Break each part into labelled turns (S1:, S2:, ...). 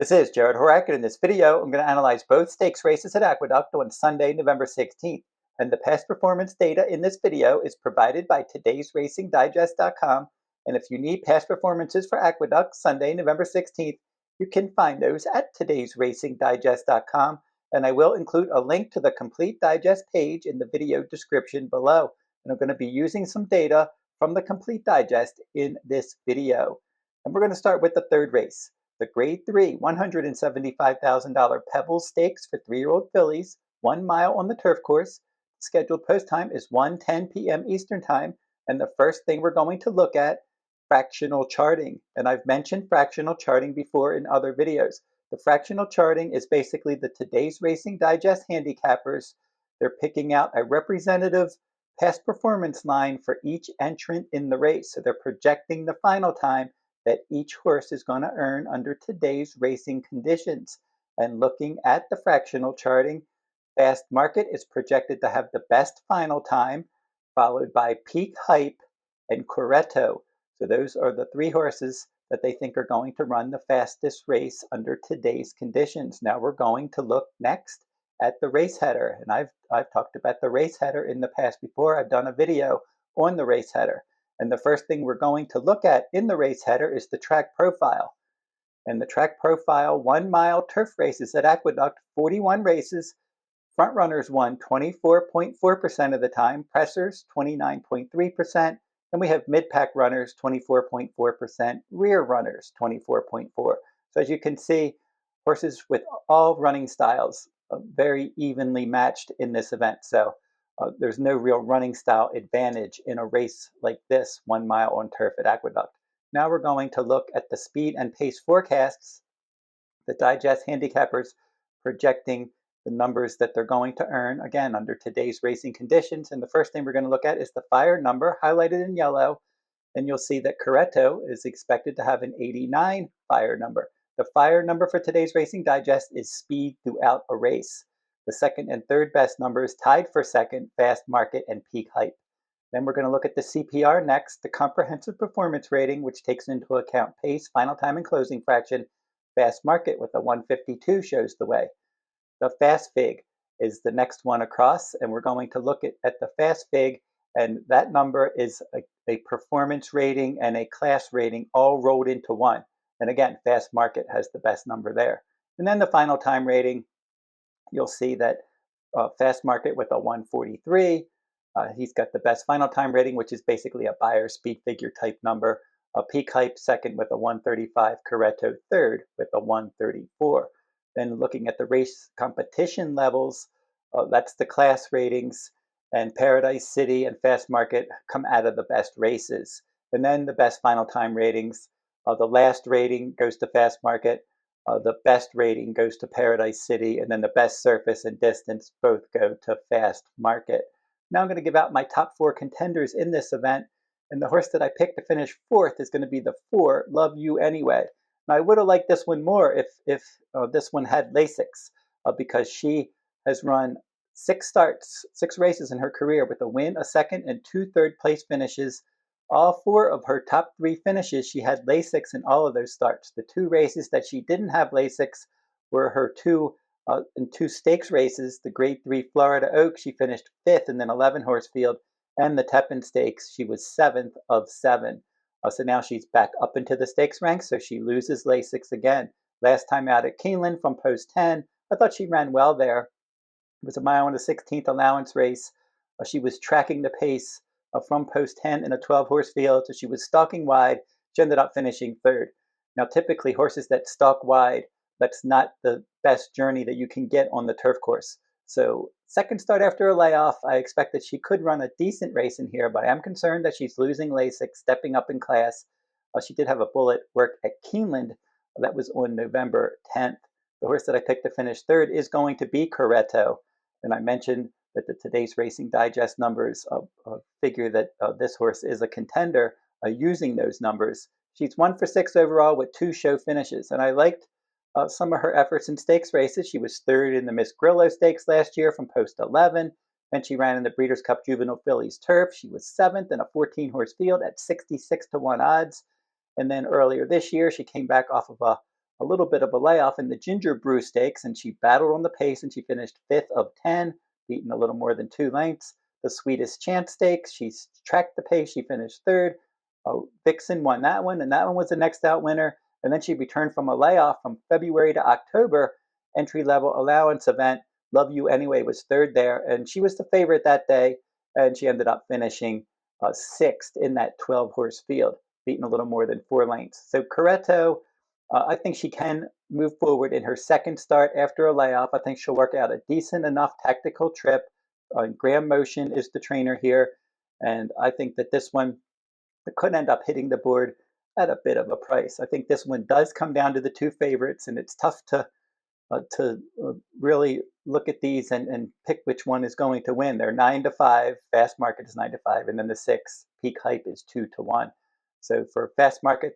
S1: This is Jarrod Horak, and in this video, I'm going to analyze both stakes races at Aqueduct on Sunday, November 16th. And the past performance data in this video is provided by today'sracingdigest.com. And if you need past performances for Aqueduct Sunday, November 16th, you can find those at today'sracingdigest.com. And I will include a link to the complete digest page in the video description below. And I'm going to be using some data from the complete digest in this video. And we're going to start with the third race. The Grade 3 $175,000 Pebbles Stakes for 3-year-old fillies, 1 mile on the turf course. Scheduled post time is 1:10 p.m. Eastern Time, and the first thing we're going to look at, fractional charting. And I've mentioned fractional charting before in other videos. The fractional charting is basically the Today's Racing Digest handicappers. They're picking out a representative past performance line for each entrant in the race. So they're projecting the final time that each horse is going to earn under today's racing conditions. And looking at the fractional charting, Fast Market is projected to have the best final time, followed by Peak Hype and Correto. So those are the three horses that they think are going to run the fastest race under today's conditions. Now we're going to look next at the race header. And I've talked about the race header in the past before. I've done a video on the race header. And the first thing we're going to look at in the race header is the track profile. And the track profile 1 mile turf races at Aqueduct, 41 races. Front runners won 24.4% of the time, pressers 29.3%, and we have mid-pack runners 24.4%, rear runners 24.4%. So as you can see, horses with all running styles very evenly matched in this event. So there's no real running style advantage in a race like this, 1 mile on turf at Aqueduct. Now we're going to look at the speed and pace forecasts. The digest handicappers projecting the numbers that they're going to earn, again, under today's racing conditions. And the first thing we're going to look at is the fire number highlighted in yellow. And you'll see that Correto is expected to have an 89 fire number. The fire number for today's Racing Digest is speed throughout a race. The second and third best numbers tied for second, Fast Market and Peak Hype. Then we're going to look at the CPR next, the Comprehensive Performance Rating, which takes into account pace, final time, and closing fraction. Fast Market with a 152 shows the way. The Fast Fig is the next one across, and we're going to look at the Fast Fig, and that number is a performance rating and a class rating all rolled into one. And again, Fast Market has the best number there. And then the final time rating, you'll see that Fast Market with a 143, he's got the best final time rating, which is basically a Beyer speed figure type number. Peak Hype second with a 135, Correto third with a 134. Then looking at the race competition levels, that's the class ratings, and Paradise City and Fast Market come out of the best races. And then the best final time ratings, the last rating goes to Fast Market, the best rating goes to Paradise City, and then the best surface and distance both go to Fast Market. Now I'm going to give out my top 4 contenders in this event, and the horse that I picked to finish 4th is going to be the 4, Love You Anyway. Now I would have liked this one more if this one had Lasix, because she has run 6 races in her career with a win, a second, and 2 third-place finishes. All 4 of her top 3 finishes, she had Lasix in all of those starts. The 2 races that she didn't have Lasix were her 2 stakes races. The Grade 3 Florida Oaks, she finished 5th in an 11-horse field, and the Teppan Stakes, she was 7th of 7. So now she's back up into the stakes ranks, so she loses Lasix again. Last time out at Keeneland from post 10, I thought she ran well there. It was a mile and a 16th allowance race. She was tracking the pace from post 10 in a 12-horse field, so she was stalking wide. She ended up finishing 3rd. Now, typically, horses that stalk wide, that's not the best journey that you can get on the turf course. So, second start after a layoff, I expect that she could run a decent race in here, but I am concerned that she's losing Lasix, stepping up in class. She did have a bullet work at Keeneland. That was on November 10th. The horse that I picked to finish 3rd is going to be Correto. And I mentioned that the Today's Racing Digest numbers figure that this horse is a contender using those numbers. She's 1 for 6 overall with 2 show finishes. And I liked some of her efforts in stakes races. She was 3rd in the Miss Grillo Stakes last year from post 11. Then she ran in the Breeders' Cup Juvenile Fillies Turf. She was 7th in a 14-horse field at 66 to 1 odds. And then earlier this year, she came back off of a a little bit of a layoff in the Ginger Brew Stakes, and she battled on the pace, and she finished 5th of 10, beaten a little more than 2 lengths. The Sweetest Chance Stakes, she tracked the pace, she finished 3rd. Vixen won that one, and that one was the next out winner. And then she returned from a layoff from February to October, entry-level allowance event. Love You Anyway was 3rd there, and she was the favorite that day, and she ended up finishing 6th in that 12-horse field, beating a little more than 4 lengths. So Correto, I think she can move forward in her second start after a layoff. I think she'll work out a decent enough tactical trip. Graham Motion is the trainer here, and I think that this one could end up hitting the board at a bit of a price. I think this one does come down to the 2 favorites, and it's tough to really look at these and pick which one is going to win. They're 9-5. Fast Market is 9-5, and then the 6 Peak Hype is 2-1. So for Fast Market,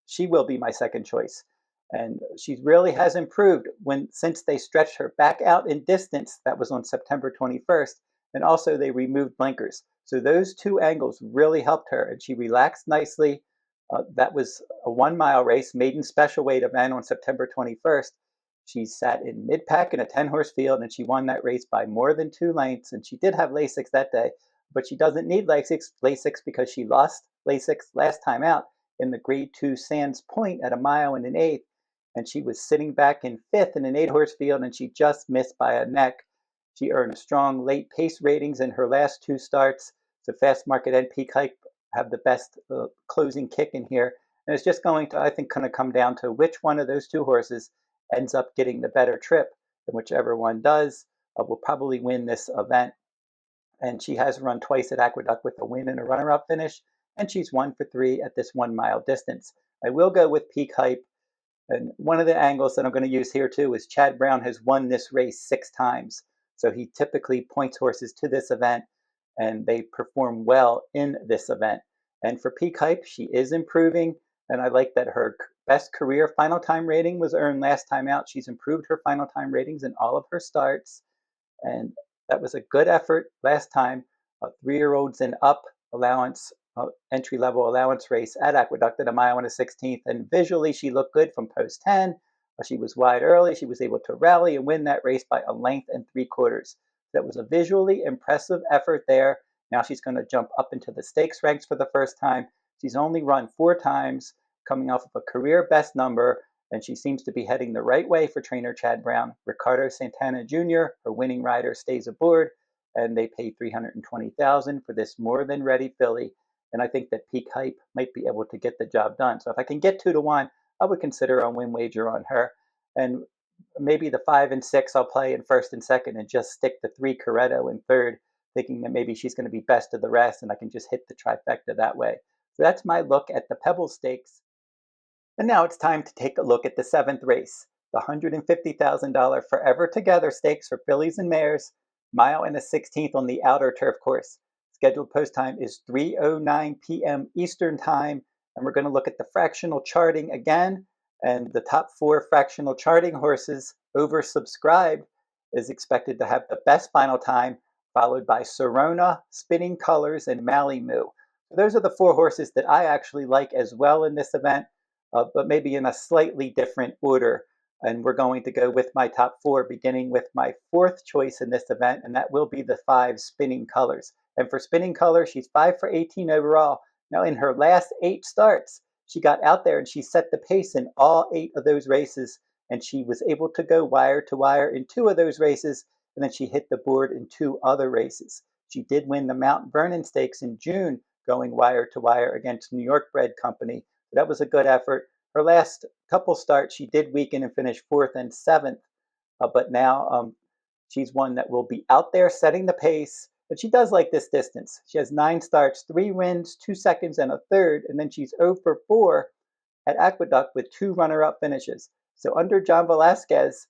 S1: she will be my second choice, and she really has improved since they stretched her back out in distance. That was on September 21st, and also they removed blinkers. So those 2 angles really helped her, and she relaxed nicely. That was a 1-mile race, maiden special weight event on September 21st. She sat in mid-pack in a 10-horse field, and she won that race by more than 2 lengths. And she did have Lasix that day, but she doesn't need Lasix because she lost Lasix last time out in the Grade 2 Sands Point at 1 mile and an eighth. And she was sitting back in 5th in an 8-horse field, and she just missed by a neck. She earned strong late pace ratings in her last 2 starts. So Fast Market and Peak Hype have the best closing kick in here. And it's just going to come down to which one of those 2 horses ends up getting the better trip, and whichever one does will probably win this event. And she has run twice at Aqueduct with a win and a runner-up finish, and she's 1 for 3 at this 1-mile distance. I will go with Peak Hype, and one of the angles that I'm going to use here too is Chad Brown has won this race 6 times, so he typically points horses to this event, and they perform well in this event. And for Peak Hype, she is improving, and I like that her best career final time rating was earned last time out. She's improved her final time ratings in all of her starts, and that was a good effort last time. A 3-year-olds and up allowance, entry-level allowance race at Aqueduct at 1 mile and a 16th, and visually she looked good from post 10. She was wide early. She was able to rally and win that race by 1 length and 3/4. That was a visually impressive effort there. Now she's going to jump up into the stakes ranks for the first time. She's only run 4 times, coming off of a career best number, and she seems to be heading the right way for trainer Chad Brown. Ricardo Santana Jr., her winning rider, stays aboard, and they pay $320,000 for this more than ready filly. And I think that Peak Hype might be able to get the job done. So if I can get 2-1, I would consider a win wager on her. And maybe the 5 and 6 I'll play in first and second, and just stick the 3 Correto in third, thinking that maybe she's going to be best of the rest, and I can just hit the trifecta that way. So that's my look at the Pebbles Stakes. And now it's time to take a look at the 7th race, the $150,000 Forever Together Stakes for fillies and mares, 1 mile and a 16th on the outer turf course. Scheduled post time is 3:09 p.m. Eastern Time, and we're going to look at the fractional charting again. And the top 4 fractional charting horses oversubscribed is expected to have the best final time, followed by Sorona, Spinning Colors, and Malimu. So those are the 4 horses that I actually like as well in this event, but maybe in a slightly different order. And we're going to go with my top 4, beginning with my 4th choice in this event, and that will be the 5 Spinning Colors. And for Spinning Colors, she's 5 for 18 overall. Now, in her last 8 starts, she got out there and she set the pace in all 8 of those races, and she was able to go wire to wire in 2 of those races, and then she hit the board in 2 other races. She did win the Mount Vernon Stakes in June, going wire to wire against New York Bred Company. That was a good effort. Her last couple starts, she did weaken and finish 4th and 7th, but now she's one that will be out there setting the pace. But she does like this distance. She has 9 starts, 3 wins, 2 seconds, and a third, and then she's 0 for 4 at Aqueduct with 2 runner-up finishes. So under John Velasquez,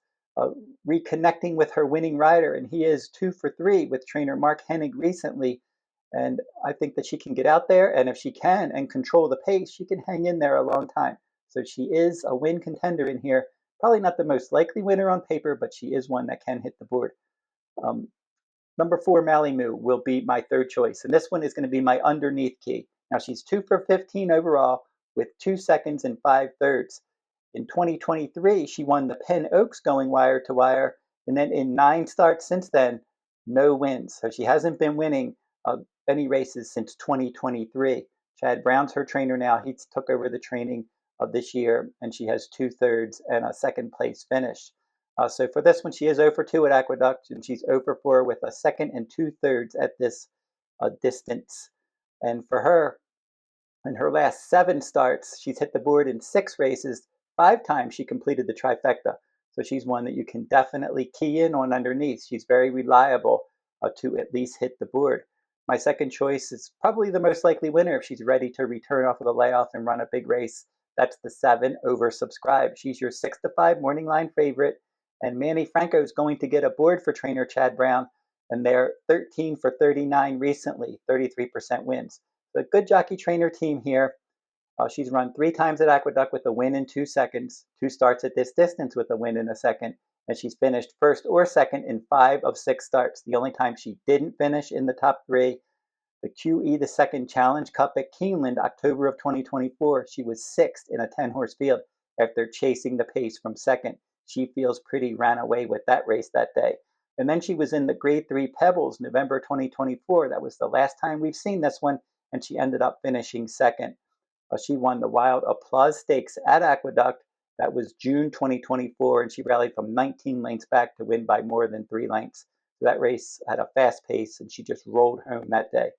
S1: reconnecting with her winning rider, and he is 2 for 3 with trainer Mark Hennig recently. And I think that she can get out there, and if she can and control the pace, she can hang in there a long time. So she is a win contender in here. Probably not the most likely winner on paper, but she is one that can hit the board. Number 4, Malimu, will be my 3rd choice. And this one is going to be my underneath key. Now, she's 2 for 15 overall with 2 seconds and 5 thirds. In 2023, she won the Penn Oaks going wire to wire, and then in 9 starts since then, no wins. So she hasn't been winning any races since 2023. Chad Brown's her trainer now. He took over the training of this year, and she has 2/3 and a second place finish. So for this one, she is 0 for 2 at Aqueduct, and she's 0 for 4 with a second and 2/3 at this distance. And for her, in her last 7 starts, she's hit the board in 6 races. 5 times she completed the trifecta. So she's one that you can definitely key in on underneath. She's very reliable to at least hit the board. My second choice is probably the most likely winner if she's ready to return off of the layoff and run a big race. That's the 7 Oversubscribed. She's your 6-5 morning line favorite. And Manny Franco is going to get a board for trainer Chad Brown. And they're 13 for 39 recently, 33% wins. A good jockey trainer team here. She's run 3 times at Aqueduct with a win in 2 seconds, 2 starts at this distance with a win in a second, and she's finished first or second in 5 of 6 starts. The only time she didn't finish in the top 3, the QE the Second Challenge Cup at Keeneland, October of 2024, she was 6th in a 10-horse field after chasing the pace from second. She feels pretty ran away with that race that day. And then she was in the Grade 3 Pebbles, November 2024. That was the last time we've seen this one, and she ended up finishing second. She won the Wild Applause Stakes at Aqueduct. That was June 2024, and she rallied from 19 lengths back to win by more than 3 lengths. So that race had a fast pace, and she just rolled home that day.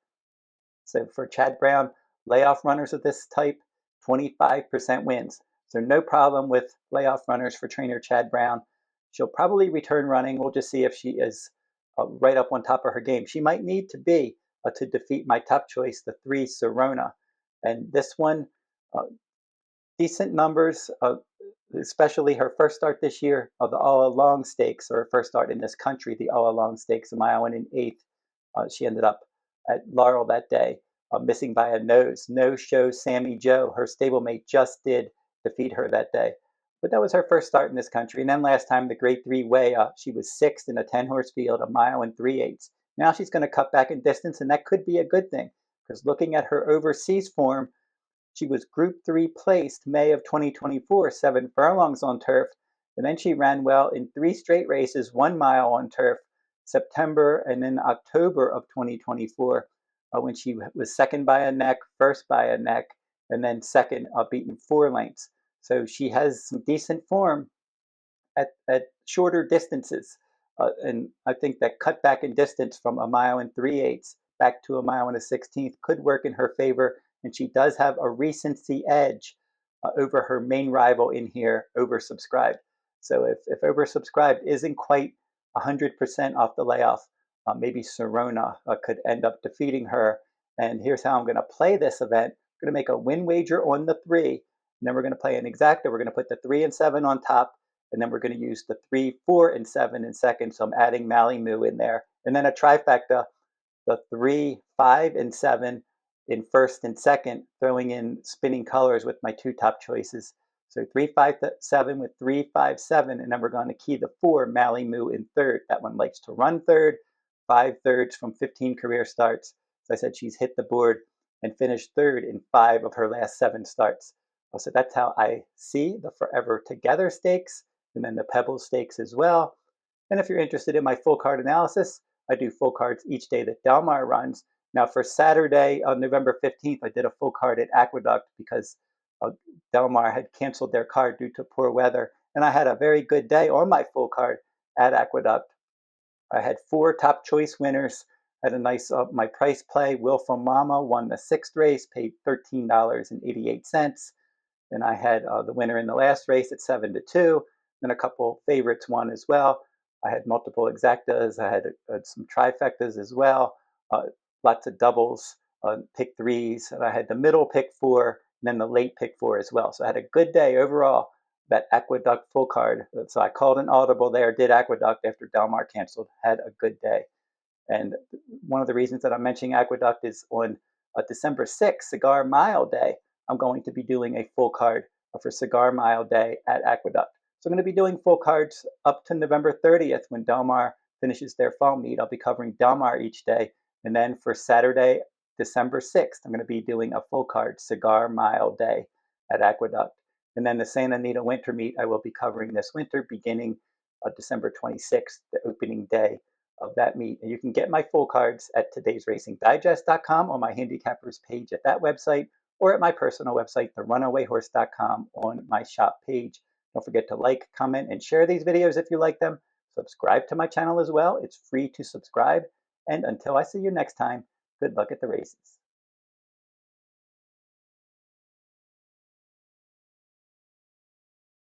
S1: So for Chad Brown, layoff runners of this type, 25% wins. So no problem with layoff runners for trainer Chad Brown. She'll probably return running. We'll just see if she is right up on top of her game. She might need to be to defeat my top choice, the 3 Sirona. And this one, decent numbers, especially her first start this year of the All Along Stakes, or her first start in this country, the All Along Stakes, a mile and an eighth. She ended up at Laurel that day, missing by a nose. No show Sammy Joe, her stablemate, just did defeat her that day. But that was her first start in this country. And then last time, the Grade 3 Way, she was 6th in a 10-horse field, a mile and 3/8. Now she's going to cut back in distance, and that could be a good thing, because looking at her overseas form, she was Group 3 placed May of 2024, 7 furlongs on turf, and then she ran well in 3 straight races, 1 mile on turf, September and then October of 2024, when she was second by a neck, first by a neck, and then second, beaten 4 lengths. So she has some decent form at shorter distances. And I think that cut back in distance from a mile and 3/8 back to a mile and a 16th could work in her favor. And she does have a recency edge over her main rival in here, Oversubscribed. So if Oversubscribed isn't quite 100% off the layoff, maybe Sirona could end up defeating her. And here's how I'm going to play this event. I'm going to make a win wager on the 3, and then we're going to play an exacta. We're going to put the 3 and 7 on top, and then we're going to use the 3, 4, and 7 in second. So I'm adding Malimu in there. And then a trifecta, the 3, 5, and 7 in first and second, throwing in spinning colors with my 2 top choices. So 3, 5, 7 with 3, 5, 7, and then we're going to key the 4, Malimu, in third. That one likes to run third, 5/3 from 15 career starts. So I said she's hit the board and finished third in 5 of her last 7 starts. So that's how I see the Forever Together Stakes, and then the Pebbles Stakes as well. And if you're interested in my full card analysis, I do full cards each day that Delmar runs. Now for Saturday, on November 15th, I did a full card at Aqueduct because Delmar had canceled their card due to poor weather. And I had a very good day on my full card at Aqueduct. I had 4 top choice winners. I had a nice, my price play, Willful Mama won the 6th race, paid $13.88. And I had the winner in the last race at 7-2. And a couple favorites won as well. I had multiple exactas. I had some trifectas as well. Lots of doubles, pick 3s. And I had the middle pick 4, and then the late pick 4 as well. So I had a good day overall, that Aqueduct full card. So I called an audible there, did Aqueduct after Delmar canceled, had a good day. And one of the reasons that I'm mentioning Aqueduct is on December 6th, Cigar Mile Day, I'm going to be doing a full card for Cigar Mile Day at Aqueduct. So I'm going to be doing full cards up to November 30th when Delmar finishes their fall meet. I'll be covering Delmar each day. And then for Saturday, December 6th, I'm going to be doing a full card Cigar Mile Day at Aqueduct. And then the Santa Anita Winter Meet I will be covering this winter beginning December 26th, the opening day of that meet. And you can get my full cards at todaysracingdigest.com on my handicappers page at that website, or at my personal website, therunawayhorse.com, on my shop page. Don't forget to like, comment, and share these videos if you like them. Subscribe to my channel as well. It's free to subscribe. And until I see you next time, good luck at the races.